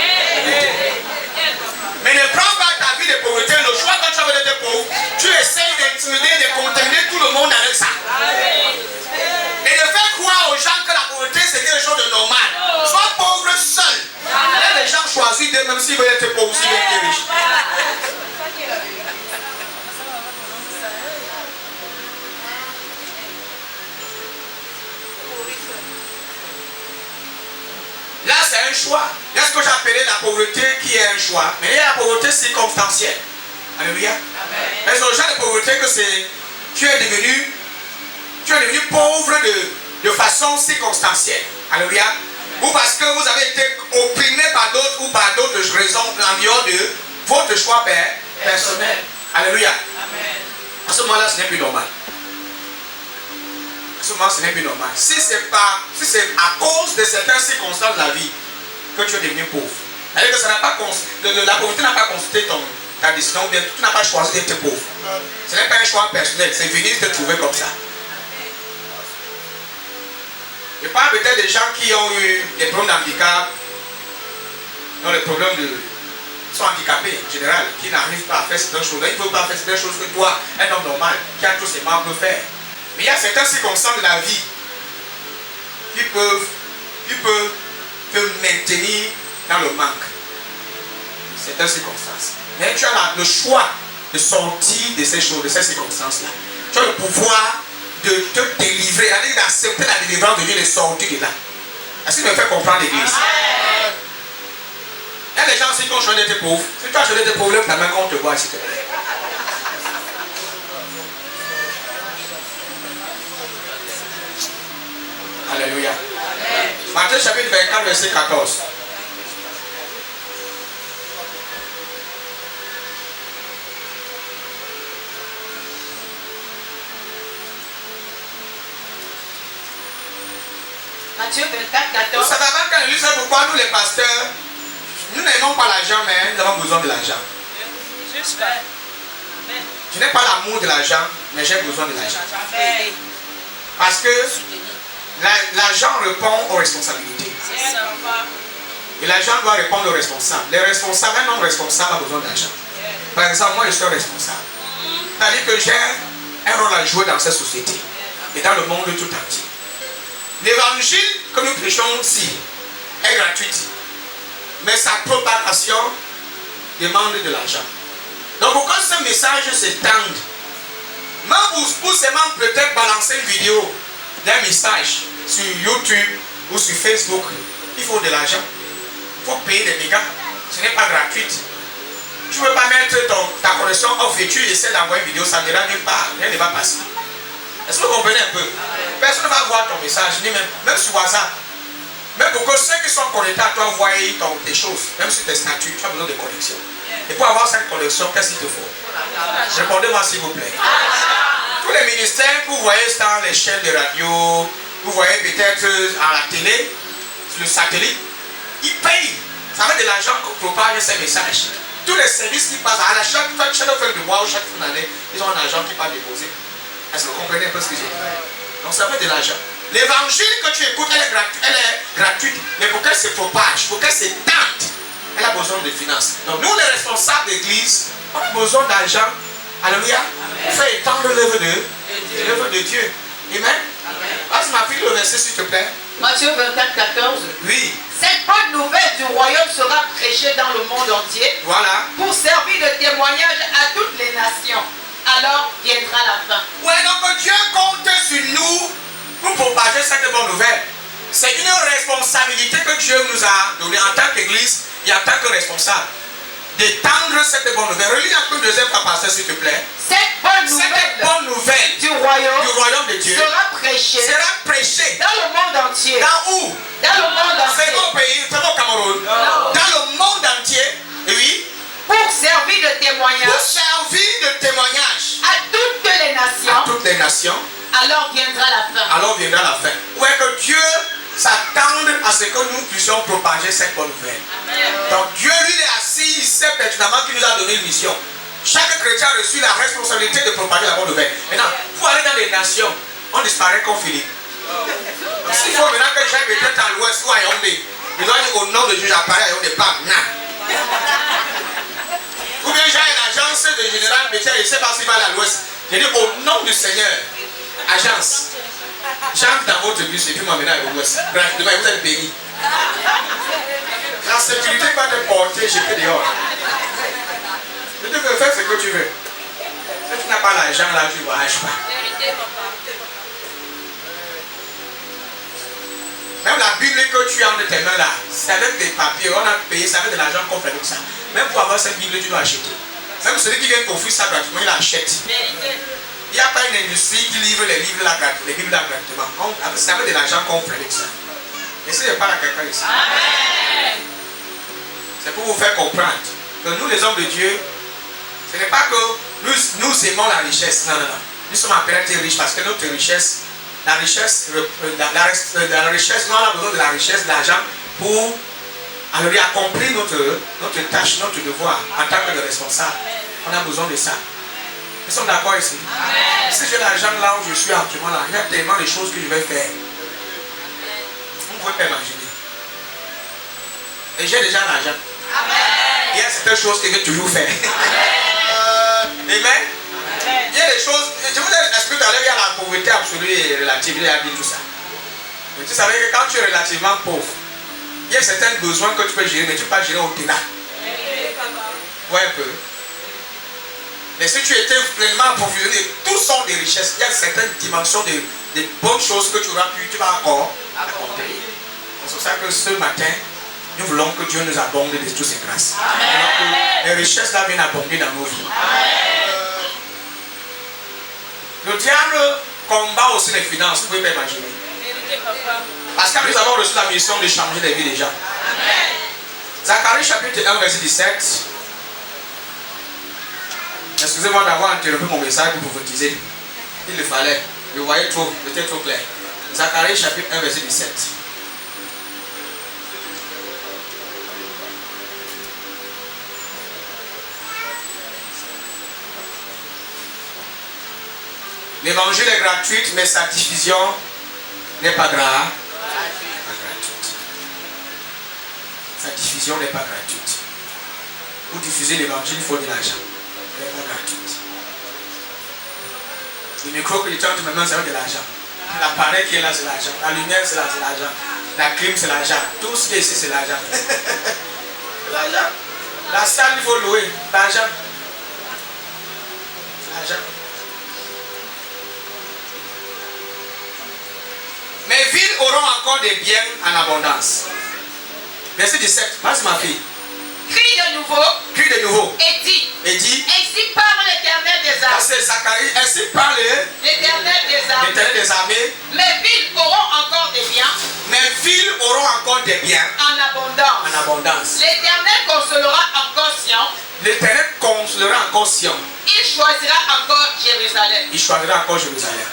Mais ne prends pas ta vie de pauvreté. Le choix quand tu as d'être pauvre, tu essayes d'intimider, de contaminer tout le monde avec ça. Et de faire croire aux gens que la pauvreté c'est quelque chose de normal. Sois pauvre seul. Là, les gens choisissent d'eux-mêmes s'ils veulent être pauvres, s'ils veulent être riches. Là, c'est un choix. Il y a ce que j'appelais la pauvreté qui est un choix. Mais il y a la pauvreté circonstancielle. Alléluia. Mais c'est le genre de pauvreté que c'est. Tu es devenu pauvre de façon circonstancielle. Alléluia. Ou parce que vous avez été opprimé par d'autres ou par d'autres raisons en dehors de votre choix personnel. Alléluia. À ce moment-là, ce n'est plus normal. À ce moment, ce n'est plus normal. Si c'est à cause de certaines circonstances de la vie que tu es devenu pauvre, c'est-à-dire que la pauvreté n'a pas consulté ta décision, ou bien tu n'as pas choisi d'être pauvre. Ce n'est pas un choix personnel, c'est venu te trouver comme ça. Je parle peut-être des gens qui ont eu des problèmes d'handicap, qui ont des problèmes sont handicapés en général, qui n'arrivent pas à faire certaines choses. Ils ne peuvent pas faire certaines choses que toi, un homme normal, qui a tous ses membres, peut faire. Mais il y a certaines circonstances de la vie qui peuvent te maintenir dans le manque. Certaines circonstances. Mais tu as le choix de sortir de ces choses, de ces circonstances-là. Tu as le pouvoir de te délivrer, c'est-à-dire d'accepter la délivrance de Dieu, de sortir de là. Est-ce que tu me fais comprendre l'église? Il y a des gens aussi qui ont choisi d'être pauvres. Si tu as choisi d'être pauvre, lève ta main qu'on te voit, s'il te plaît. Alléluia. Matthieu chapitre 24, verset 14. Matthieu 24, 14. Vous savez avant quand je dis ça, pourquoi nous les pasteurs, nous n'aimons pas l'argent, mais nous avons besoin de l'argent. Je n'ai pas l'amour de l'argent, mais j'ai besoin de l'argent. Parce que l'argent répond aux responsabilités. Et l'argent doit répondre aux responsables. Les responsables, un homme responsable a besoin d'argent. Par exemple, moi je suis responsable. C'est-à-dire que j'ai un rôle à jouer dans cette société et dans le monde tout entier. L'évangile que nous prêchons ici est gratuite. Mais sa propagation demande de l'argent. Donc pour que ce message s'étende Même pour seulement peut-être balancer une vidéo d'un message sur YouTube ou sur Facebook, il faut de l'argent. Il faut payer des mégas. Ce n'est pas gratuit. Tu ne peux pas mettre ta connexion off et tu essaies d'envoyer une vidéo, ça ne rien ne va passer. Est-ce que vous comprenez un peu? Personne ne va voir ton message, ni même sur WhatsApp. Même pour que ceux qui sont connectés à toi voient tes choses, même sur tes statuts, tu as besoin de connexion. Et pour avoir cette connexion, qu'est-ce qu'il te faut? Répondez-moi s'il vous plaît. Tous les ministères que vous voyez dans les chaînes de radio, vous voyez peut-être à la télé, sur le satellite, ils payent. Ça fait de l'argent pour propager ces messages. Tous les services qui passent, à la chaque fin de mois ou chaque fin d'année, ils ont un argent qui va déposer. Est-ce que vous comprenez un peu ce que j'ai dit? Donc ça fait de l'argent. L'évangile que tu écoutes, elle est gratuite, mais pour qu'elle se propage, pour qu'elle se tente, elle a besoin de finances. Donc nous, les responsables d'église, on a besoin d'argent. Alléluia. Pour faire étendre l'œuvre de Dieu. Amen. Vas-y ma fille, le verset s'il te plaît. Matthieu 24, 14. Oui. Cette bonne nouvelle du royaume sera prêchée dans le monde entier. Voilà. Pour servir de témoignage à toutes les nations. Alors viendra la fin. Ouais, donc Dieu compte sur nous pour propager cette bonne nouvelle. C'est une responsabilité que Dieu nous a donnée en tant qu'église et en tant que responsable. D'étendre cette bonne nouvelle. Relis un peu le deuxième passage s'il te plaît. Cette bonne nouvelle du royaume de Dieu sera prêchée dans le monde entier. Dans où? Dans le monde entier. C'est mon pays, c'est mon Cameroun. Non. Dans le monde entier. Oui. Pour servir de témoignage. Pour servir de témoignage. À toutes les nations. À toutes les nations. Alors viendra la fin. Alors viendra la fin. Où est que Dieu s'attendre à ce que nous puissions propager cette bonne nouvelle. Amen. Donc Dieu lui est assis, il sait pertinemment qu'il nous a donné une mission. Chaque chrétien a reçu la responsabilité de propager la bonne nouvelle. Maintenant, pour aller dans les nations, on disparaît comme Philippe. S'il faut maintenant que j'aille peut-être à l'ouest ou à Yaoundé, il doit dire au nom de Dieu, j'apparais à Yaoundé, pas non. Ou bien j'aille à l'agence de général Bétier, je ne sais pas s'il va aller à l'ouest. Je dis au nom du Seigneur, agence. J'entre dans votre bus et puis m'amener à l'ouest. Gratuitement, vous êtes bénis. La sécurité va te porter, je peux dehors. Tu peux faire ce que tu veux. Si tu n'as pas l'argent là, tu ne voyages pas. Même la Bible que tu as entre tes mains là, c'est avec des papiers, on a payé, c'est avec de l'argent qu'on fait avec ça. Même pour avoir cette Bible, tu dois acheter. Même celui qui vient t'offrir ça gratuitement, il achète. Il n'y a pas une industrie qui livre les livres là gratuitement. C'est avec de l'argent qu'on fait avec ça. Essayez de parler à quelqu'un ici. C'est pour vous faire comprendre que nous, les hommes de Dieu, ce n'est pas que nous aimons la richesse. Non, non, non. Nous sommes appelés à être riches parce que notre richesse, la richesse, nous avons besoin de la richesse, de l'argent pour accomplir notre tâche, notre devoir en tant que responsable. On a besoin de ça. Nous sommes d'accord ici. Amen. Si j'ai l'argent là où je suis actuellement là, il y a tellement de choses que je vais faire. Vous ne pouvez pas imaginer. Et j'ai déjà l'argent. Il y a certaines choses que je vais toujours faire. Amen. Il y a des choses. Je vous ai expliqué tout à l'heure, il y a la pauvreté absolue et relative. Il y a dit tout ça. Mais tu savais que quand tu es relativement pauvre, il y a certains besoins que tu peux gérer, mais tu ne peux pas gérer au-delà. Ouais, un peu. Mais si tu étais pleinement approvisionné, tous sont des richesses. Il y a certaines dimensions de bonnes choses que tu vas encore accomplir. C'est pour ça que ce matin, nous voulons que Dieu nous abonde de toutes ses grâces. Alors que les richesses là viennent abonder dans nos vies. Le diable combat aussi les finances, vous pouvez pas imaginer. Parce que nous avons reçu la mission de changer les vies des gens. Zacharie chapitre 1 verset 17. Excusez-moi d'avoir interrompu mon message pour prophétiser. Il le fallait. Vous voyez trop, peut-être trop clair. Zacharie chapitre 1 verset 17. L'évangile est gratuit, mais sa diffusion n'est pas gratuite. Sa diffusion n'est pas gratuite. Pour diffuser l'évangile, il faut de l'argent. Elle n'est pas gratuite. Le micro que tu as entre mes mains, c'est de l'argent. L'appareil qui est là, c'est l'argent. La lumière, c'est l'argent. La clim, c'est l'argent. Tout ce qui est ici, c'est l'argent. C'est l'argent. La salle, il faut louer. L'argent. C'est l'argent. auront encore des biens en abondance. Verset 17. Passe ma fille. Crie de nouveau. Crie de nouveau. Et dit. Et dit. Ainsi parle l'Éternel des armées. C'est Zacharie. Ainsi parle l'Éternel des armées. l'Éternel des armées. Mes villes auront encore des biens. Mes villes auront encore des biens. En abondance. En abondance. L'Éternel consolera encore Sion. L'Éternel consolera encore Sion. Il choisira encore Jérusalem. Il choisira encore Jérusalem.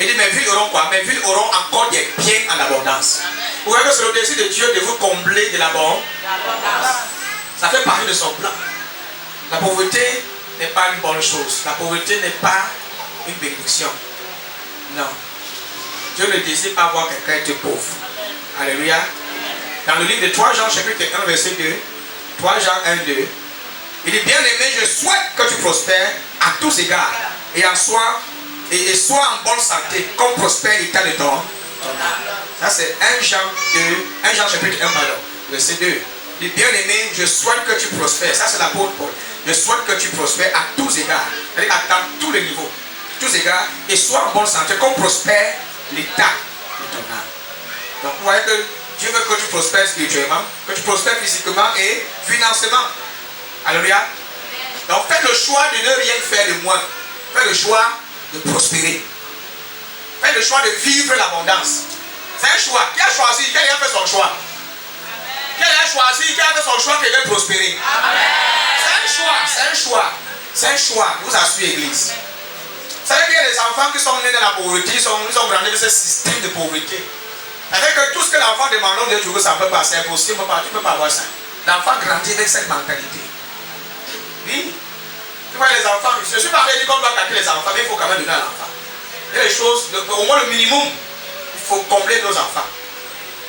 Il dit, mes villes auront quoi? Mes villes auront encore des biens en abondance. Vous voyez que c'est le désir de Dieu de vous combler de l'abondance. Ça fait partie de son plan. La pauvreté n'est pas une bonne chose. La pauvreté n'est pas une bénédiction. Non. Dieu ne désire pas voir quelqu'un être pauvre. Alléluia. Dans le livre de 3 Jean, chapitre 1, verset 2, 3 Jean 1, 2, il dit, bien aimé, je souhaite que tu prospères à tous égards et sois en bonne santé, comme prospère l'état de ton âme. Ça c'est 1 Jean 2, 1 Jean chapitre 1, pardon, verset 2. Il dit, bien aimé, je souhaite que tu prospères. Ça c'est l'apôtre Paul. Je souhaite que tu prospères à tous égards, c'est-à-dire à tous les niveaux, tous égards, et sois en bonne santé, comme prospère l'état de ton âme. Donc vous voyez que Dieu veut que tu prospères spirituellement, que tu prospères physiquement et financièrement. Alléluia. Donc fais le choix de ne rien faire de moins. Fais le choix de prospérer. Fais le choix de vivre l'abondance. C'est un choix. Qui a choisi? Qui a fait son choix? Qui a choisi? Qui a fait son choix qu'il veut prospérer? C'est un choix. C'est un choix. C'est un choix. Vous assure l'église. Vous savez qu'il y a des enfants qui sont nés dans la pauvreté, ils sont grandis dans ce système de pauvreté. Avec que tout ce que l'enfant demande, on dit que ça ne peut pas, c'est impossible, tu ne peux pas avoir ça. L'enfant grandit avec cette mentalité. Oui. Tu vois les enfants, je suis pas dit qu'on doit calculer les enfants, mais il faut quand même donner à l'enfant. Il y a des choses, au moins le minimum, il faut combler nos enfants.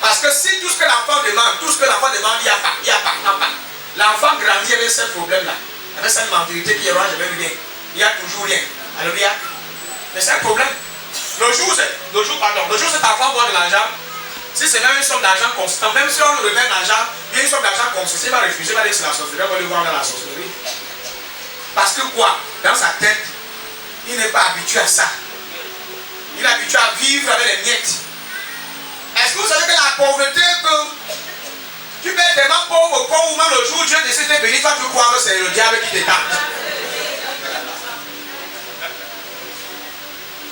Parce que si tout ce que l'enfant demande, il n'y a pas, non pas. L'enfant grandit avec ce problème-là, avec cette mentalité qui aura jamais rien. Il n'y a toujours rien. Alléluia. Mais c'est un problème. Le jour c'est parfois avoir de l'argent. Si c'est même une somme d'argent constante, même si on le remet l'argent, il y a une somme d'argent constante, il va refuser, il va dire que c'est la sorcellerie, on va le voir dans la sorcellerie. Parce que quoi? Dans sa tête, il n'est pas habitué à ça. Il est habitué à vivre avec les miettes. Est-ce que vous savez que la pauvreté peut... Tu peux être tellement pauvre au point où même le jour où Dieu décide de te bénir, toi tu crois que c'est le diable qui te tente.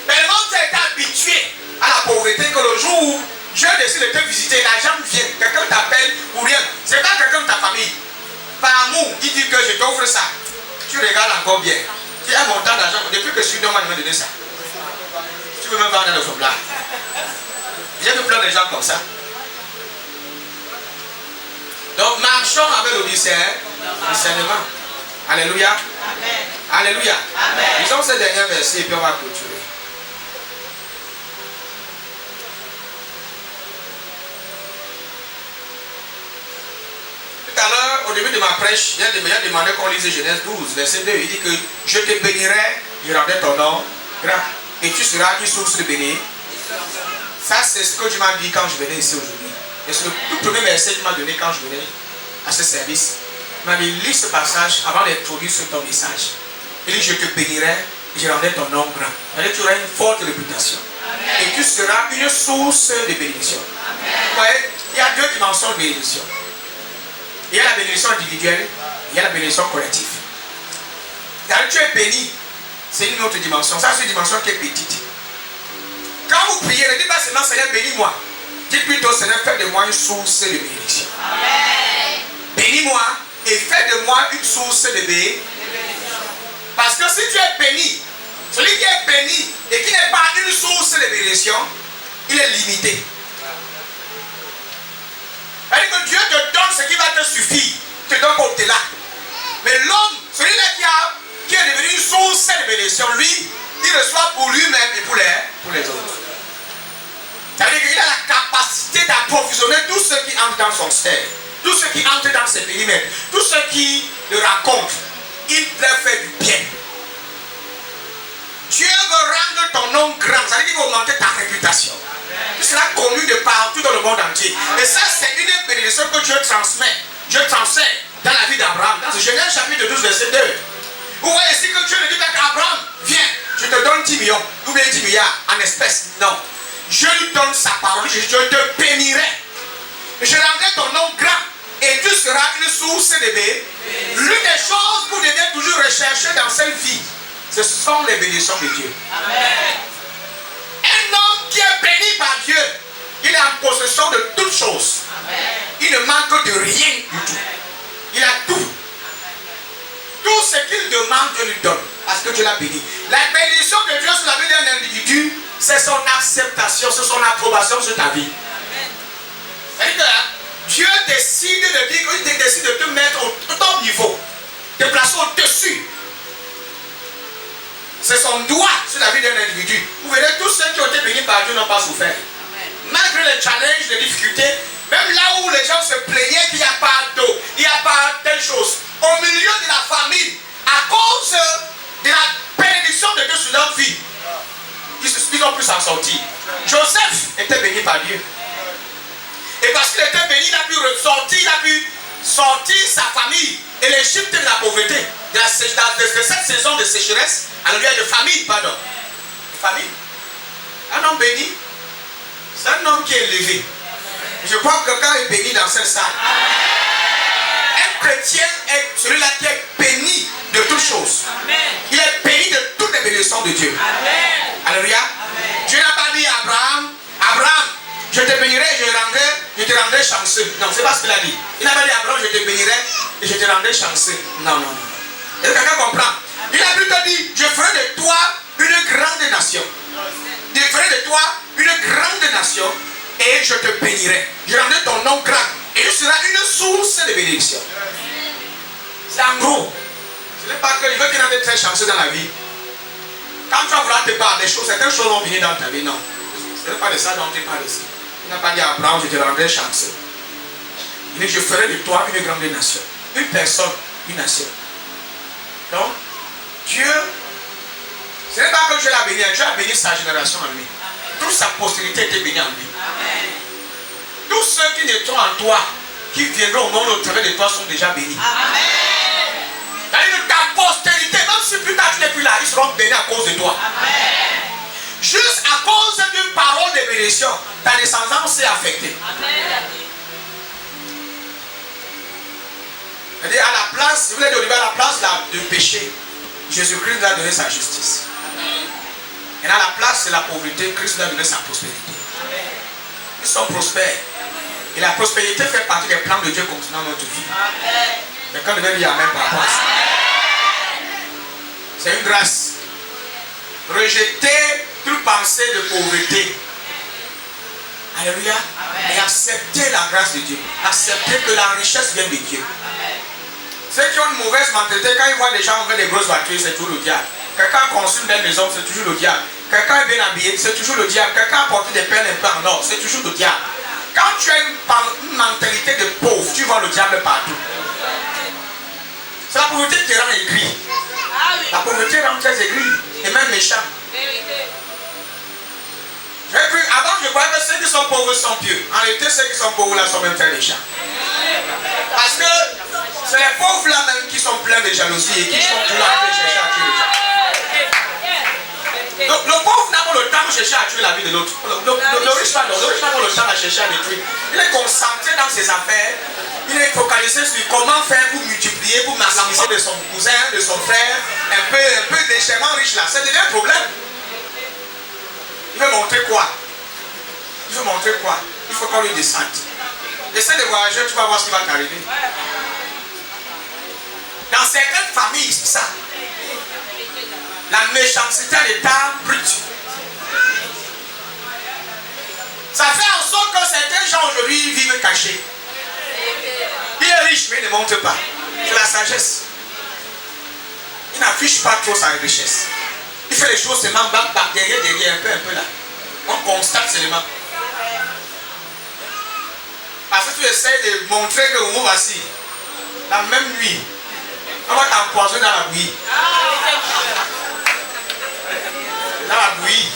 Tellement tu as été habitué à la pauvreté que le jour où Dieu décide de te visiter, l'argent vient, quelqu'un t'appelle ou rien. C'est pas quelqu'un de ta famille. Par amour, il dit que je t'offre ça. Tu regardes encore bien. Tu as un montant d'argent. Depuis que je suis dans moi, il m'a donné ça. Tu peux même voir dans le fond là. J'ai vu plein de gens comme ça. Donc marchons avec le discernement. Alléluia. Amen. Alléluia. Amen. Lisons ce dernier verset et puis on va clôturer. Tout à l'heure, au début de ma prêche, j'ai demandé qu'on lise Genèse 12, verset 2. Il dit que je te bénirai, je rendrai ton nom grand, et tu seras une source de béni. Ça, c'est ce que tu m'as dit quand je venais ici aujourd'hui. Et c'est le tout premier verset que tu m'as donné quand je venais à ce service. Il m'a dit, lis ce passage avant d'introduire sur ton message. Il dit, je te bénirai, je rendrai ton nom grand. C'est-à-dire que tu auras une forte réputation. Amen. Et tu seras une source de bénédiction. Amen. Vous voyez, il y a deux dimensions de bénédiction. Il y a la bénédiction individuelle, il y a la bénédiction collective. C'est-à-dire que tu es béni, c'est une autre dimension. Ça, c'est une dimension qui est petite. Quand vous priez, ne dites pas seulement Seigneur, bénis-moi. Dites plutôt Seigneur, fais de moi une source de bénédiction. Amen. Bénis-moi et fais de moi une source de bénédiction. Parce que si tu es béni, celui qui est béni et qui n'est pas une source de bénédiction, il est limité. C'est-à-dire que Dieu te donne ce qui va te suffire, te donne au-delà. Mais l'homme, celui-là qui est devenu une source de bénédiction, lui, il reçoit pour lui-même et pour les autres. C'est-à-dire qu'il a la capacité d'approvisionner tous ceux qui entrent dans son cercle, tous ceux qui entrent dans ses périmètres, tous ceux qui le racontent. Il leur fait du bien. Dieu veut rendre ton nom grand, c'est-à-dire qu'il va augmenter ta réputation. Tu seras connu de partout dans le monde entier. Et ça, c'est une bénédiction que Dieu transmet. Dieu transmet dans la vie d'Abraham. Dans Genèse chapitre 12, verset 2. Vous voyez ici que Dieu ne dit pas qu'Abraham, viens, je te donne 10 millions, ou bien 10 milliards en espèces. Non. Je lui donne sa parole. Je te bénirai. Je rendrai ton nom grand. Et tu seras une source de bénédiction. L'une des choses que vous devez toujours rechercher dans cette vie, ce sont les bénédictions de Dieu. Amen. Un homme qui est béni par Dieu, il est en possession de toutes choses. Amen. Il ne manque de rien du tout. Il a tout. Tout ce qu'il demande, Dieu lui donne. Parce que Dieu l'a béni. La bénédiction de Dieu sur la vie d'un individu, c'est son acceptation, c'est son approbation sur ta vie. C'est-à-dire que Dieu décide de dire qu'il décide de te mettre au top niveau, de te placer au-dessus. C'est son droit sur la vie d'un individu. Vous verrez, tous ceux qui ont été bénis par Dieu n'ont pas souffert. Malgré les challenges, les difficultés, même là où les gens se plaignaient qu'il n'y a pas d'eau, il n'y a pas telle chose, au milieu de la famine, à cause de la bénédiction de Dieu sur leur vie, ils ont pu s'en sortir. Joseph était béni par Dieu. Et parce qu'il était béni, il a pu ressortir, il a pu sortir sa famille et l'Égypte de la pauvreté, de cette saison de sécheresse, alléluia, de famine, pardon. De famine. Un homme béni, c'est un homme qui est élevé. Je crois que quelqu'un est béni dans cette salle. Un chrétien est celui-là qui est béni de toutes choses. Il est béni de toutes les bénédictions de Dieu. Alléluia. Dieu n'a pas dit à Abraham, Abraham, je te bénirai et je te rendrai chanceux. Non, c'est pas ce qu'il a dit. Il n'a pas dit à Abraham, je te bénirai et je te rendrai chanceux. Non, non, non. Est-ce que quelqu'un comprend? Il a plutôt dit, je ferai de toi une grande nation. Je ferai de toi une grande nation et je te bénirai. Je rendrai ton nom grand et tu seras une source de bénédiction. C'est en gros. Ce n'est pas qu'il veut qu'il en ait très chanceux dans la vie. Quand tu vas vouloir te parler des choses, certaines choses vont venir dans ta vie. Non. Ce n'est pas de ça dont tu parles ici. Il n'a pas dit à Abraham, je te rendrai chanceux. Il dit, je ferai de toi une grande nation. Une personne, une nation. Donc, Dieu, ce n'est pas que Dieu l'a béni, Dieu a béni sa génération en lui. Toute sa postérité était bénie en lui. Amen. Tous ceux qui naîtront en toi, qui viendront au monde au travers de toi, sont déjà bénis. Amen. C'est-à-dire que ta postérité, même si plus tard tu n'es plus là, ils seront bénis à cause de toi. Amen. Juste à cause d'une parole de bénédiction, ta descendance est affectée. Amen. C'est-à-dire à la place, si vous voulez dire à la place du péché, Jésus-Christ nous a donné sa justice. Amen. Et à la place de la pauvreté, Christ nous a donné sa prospérité. Amen. Ils sont prospères. Et la prospérité fait partie des plans de Dieu concernant notre vie. Amen. Quelqu'un devait dire Amen par rapport à ça. C'est une grâce. Rejeter toute pensée de pauvreté. Alléluia. Amen. Et accepter la grâce de Dieu. Accepter que la richesse vient de Dieu. Amen. Ceux qui ont une mauvaise mentalité, quand ils voient des gens avec des grosses voitures, c'est toujours le diable. Quelqu'un consume des maisons, c'est toujours le diable. Quelqu'un est bien habillé, c'est toujours le diable. Quelqu'un a porté des perles un peu en or, c'est toujours le diable. Quand tu as une mentalité de pauvre, tu vois le diable partout. C'est la pauvreté qui te rend aigri. La pauvreté rend très aigri et même méchant. Avant, je croyais que ceux qui sont pauvres sont pieux. En réalité, ceux qui sont pauvres là sont même très méchants. Parce que c'est les pauvres là même qui sont pleins de jalousie et qui sont toujours en train de chercher à tuer les gens. Le pauvre n'a pas le temps de chercher à tuer la vie de l'autre. Le riche n'a pas le temps de chercher à détruire. Il est concentré dans ses affaires. Il est focalisé sur comment faire pour multiplier, pour maximiser de son cousin, de son frère, un peu légèrement riche là. Ça devient un problème. Il veut montrer quoi? Il veut montrer quoi? Il faut qu'on lui descende. Essaie de voyager, tu vas voir ce qui va t'arriver. Dans certaines familles, c'est ça. La méchanceté à l'état brut. Ça fait en sorte que certains gens aujourd'hui vivent cachés. Il est riche, mais il ne montre pas. C'est la sagesse. Il n'affiche pas trop sa richesse. Il fait les choses seulement derrière, un peu là. On constate seulement. Parce que tu essaies de montrer que vous voici, la même nuit, on va t'empoisonner dans la bouillie. Dans la bouillie.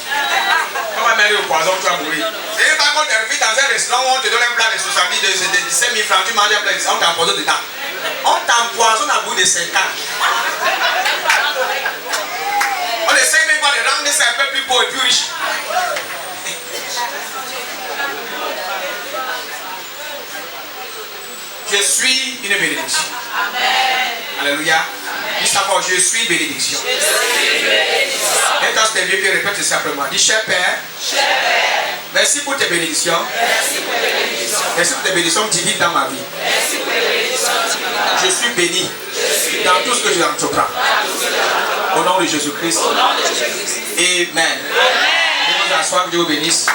On va mêler au poison, tu vas mourir. C'est pas qu'on t'invite dans un restaurant où on te donne un plat de 70, de 17 000 francs, tu manges un plat, on t'empoisonne dedans. On t'empoisonne à bout de 5 ans. On essaie même pas de rendre ça un peu plus beau et plus riche. suis une bénédiction. Amen. Alléluia. Dis ça fort, je suis une bénédiction. Et quand tu es vieux, répète simplement. Dis, cher Père, merci pour tes bénédictions. Merci pour tes bénédictions divines dans ma vie. Je suis béni dans tout ce que je entreprends. Au nom de Jésus-Christ. Amen. Nous asseoir, que Dieu vous bénisse.